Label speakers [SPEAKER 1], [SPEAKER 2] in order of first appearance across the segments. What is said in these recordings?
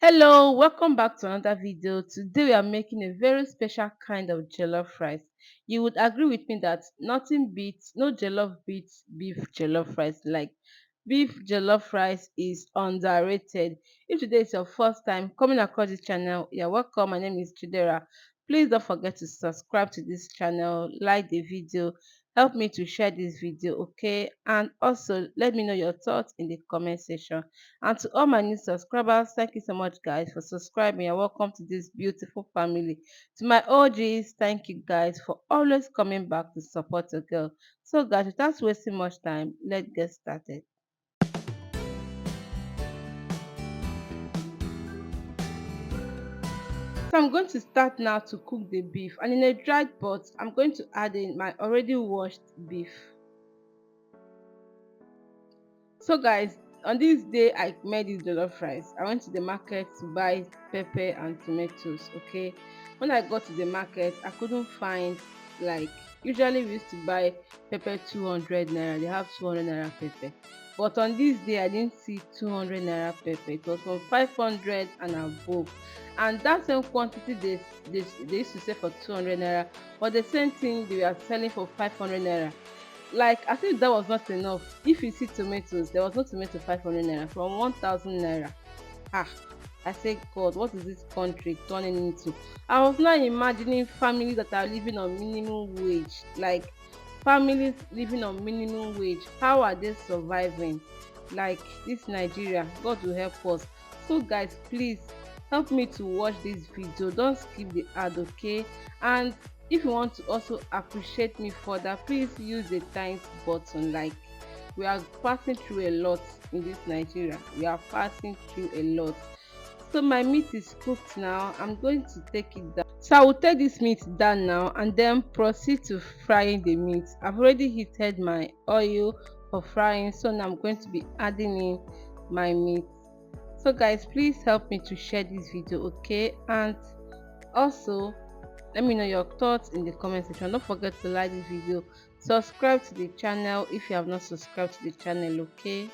[SPEAKER 1] Hello, welcome back to another video. Today we are making a very special kind of jollof rice. You would agree with me that no jollof beats beef jollof rice. Like beef jollof rice is underrated. If today is your first time coming across this channel, you're welcome. My name is Chidera. Please don't forget to subscribe to this channel, like the video, help me to share this video, okay? And also let me know your thoughts in the comment section. And to all my new subscribers, thank you so much, guys, for subscribing. And welcome to this beautiful family. To my OGs, thank you, guys, for always coming back to support a girl. So, guys, without wasting much time, let's get started. So, I'm going to start now to cook the beef. And in a dried pot, I'm going to add in my already washed beef. So guys, on this day I made this jollof rice. I went to the market to buy pepper and tomatoes. Okay, when I got to the market, I couldn't find, like, usually we used to buy pepper 200 naira. They have 200 naira pepper, but on this day I didn't see 200 naira pepper. It was from 500 and above, and that same quantity they used to sell for 200 naira, but the same thing they were selling for 500 naira. Like, as if that was not enough, if you see tomatoes, there was no tomato 500 naira, from 1000 naira. Ah, I say, God, what is this country turning into? I was now imagining families that are living on minimum wage. Like, families living on minimum wage, how are they surviving? Like, this Nigeria, God will help us. So guys, please help me to watch this video, don't skip the ad, okay? And if you want to also appreciate me further, please use the thanks button. Like, we are passing through a lot in this Nigeria. We are passing through a lot. So my meat is cooked now. I'm going to take it down. So I will take this meat down now and then proceed to frying the meat. I've already heated my oil for frying, so now I'm going to be adding in my meat. So guys, please help me to share this video, okay? And also let me know your thoughts in the comment section. Don't forget to like this video, subscribe to the channel if you have not subscribed to the channel, okay?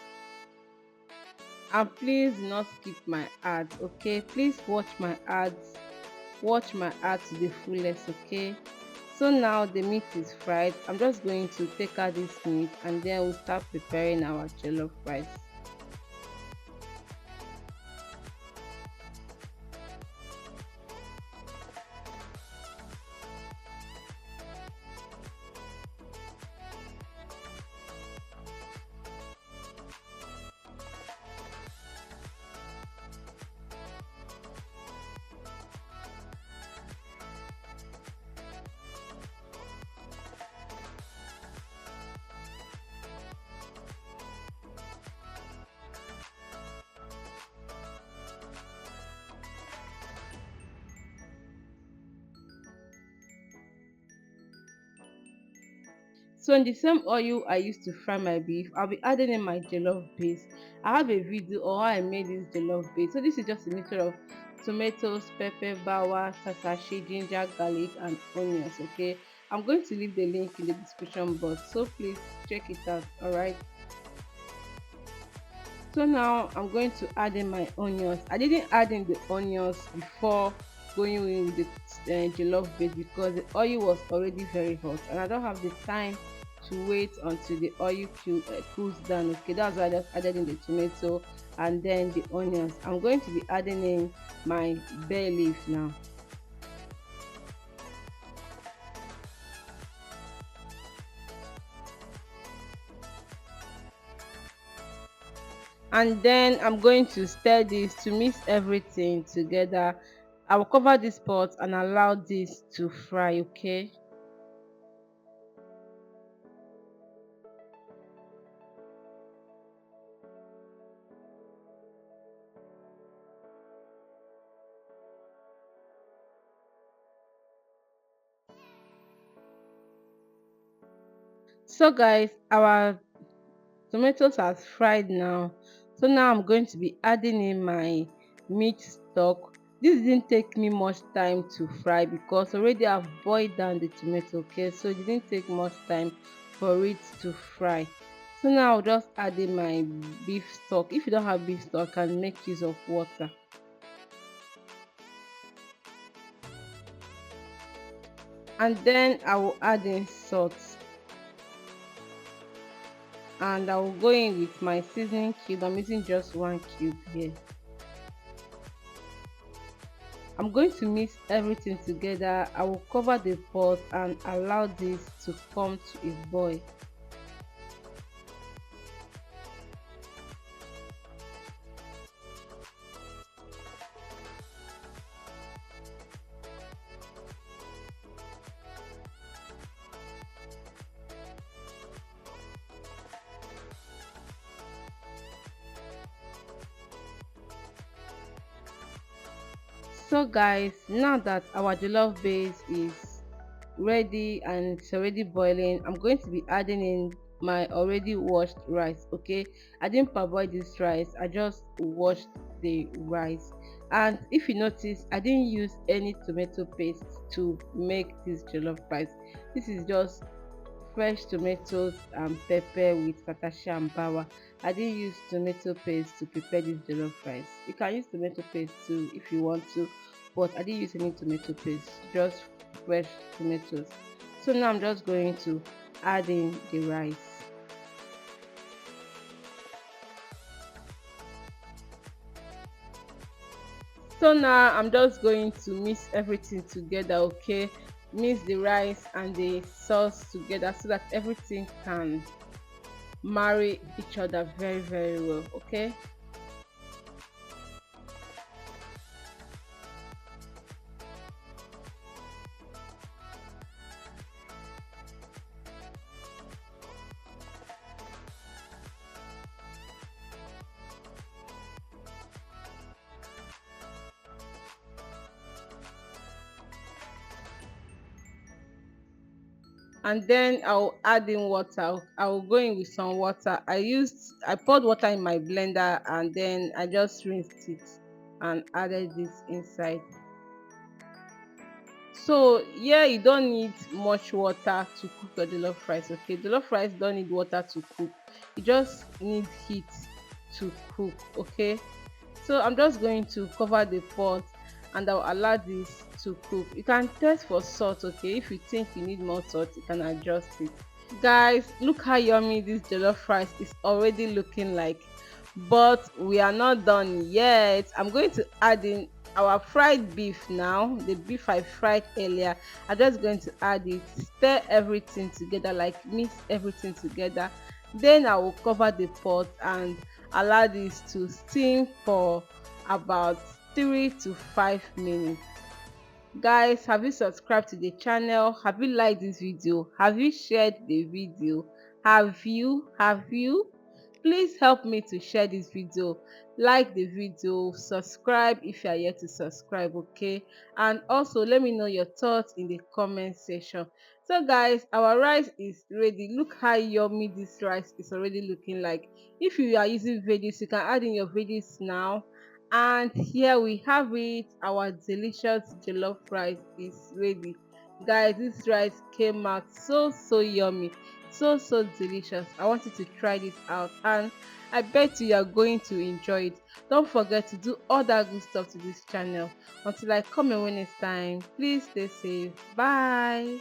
[SPEAKER 1] And please do not skip my ads, okay? Please watch my ads to the fullest, okay? So now the meat is fried. I'm just going to take out this meat and then we'll start preparing our jollof rice. So in the same oil I used to fry my beef, I'll be adding in my jollof base. I have a video on how I made this jollof base. So this is just a mixture of tomatoes, pepper, bawa, satashi, ginger, garlic, and onions. Okay, I'm going to leave the link in the description box, so please check it out. All right. So now I'm going to add in my onions. I didn't add in the onions before going in with the jollof base because the oil was already very hot and I don't have the time to wait until the cools down. Okay, that's why I just added in the tomato and then the onions. I'm going to be adding in my bay leaf now. And then I'm going to stir this to mix everything together. I will cover this pot and allow this to fry, okay? So guys, our tomatoes has fried now. So now I'm going to be adding in my meat stock. This didn't take me much time to fry because already I've boiled down the tomato, okay? So it didn't take much time for it to fry. So now I'll just add in my beef stock. If you don't have beef stock, I can make use of water. And then I will add in salt, and I will go in with my seasoning cube. I'm using just one cube here. I'm going to mix everything together. I will cover the pot and allow this to come to a boil. So guys, now that our jollof base is ready and it's already boiling, I'm going to be adding in my already washed rice. Okay, I didn't parboil this rice, I just washed the rice. And if you notice, I didn't use any tomato paste to make this jollof rice. This is just fresh tomatoes and pepper with tatashe and bawa. I didn't use tomato paste to prepare this jollof rice. You can use tomato paste too if you want to, but I didn't use any tomato paste, just fresh tomatoes. So now I'm just going to add in the rice. So now I'm just going to mix everything together. Okay, mix the rice and the sauce together so that everything can marry each other very well. Okay, and then I'll add in water. I'll go in with some water. I poured water in my blender and then I just rinsed it and added this inside. So yeah, you don't need much water to cook your jollof rice. Okay, jollof rice don't need water to cook, you just need heat to cook. Okay, so I'm just going to cover the pot and I'll allow this to cook. You can test for salt. Okay, if you think you need more salt, you can adjust it. Guys, look how yummy this jollof rice is already looking like, but we are not done yet. I'm going to add in our fried beef now, the beef I fried earlier. I'm just going to add it, stir everything together, like mix everything together. Then I will cover the pot and allow this to steam for about 3 to 5 minutes. Guys, have you subscribed to the channel? Have you liked this video? Have you shared the video? Have you Please help me to share this video, like the video, subscribe if you are yet to subscribe. Okay, and also let me know your thoughts in the comment section. So guys, our rice is ready. Look how yummy this rice is already looking like. If you are using veggies, you can add in your veggies now. And here we have it, our delicious jollof rice is ready. Guys, this rice came out so yummy, so delicious. I want you to try this out and I bet you are going to enjoy it. Don't forget to do all that good stuff to this channel. Until I come away next time, please stay safe. Bye.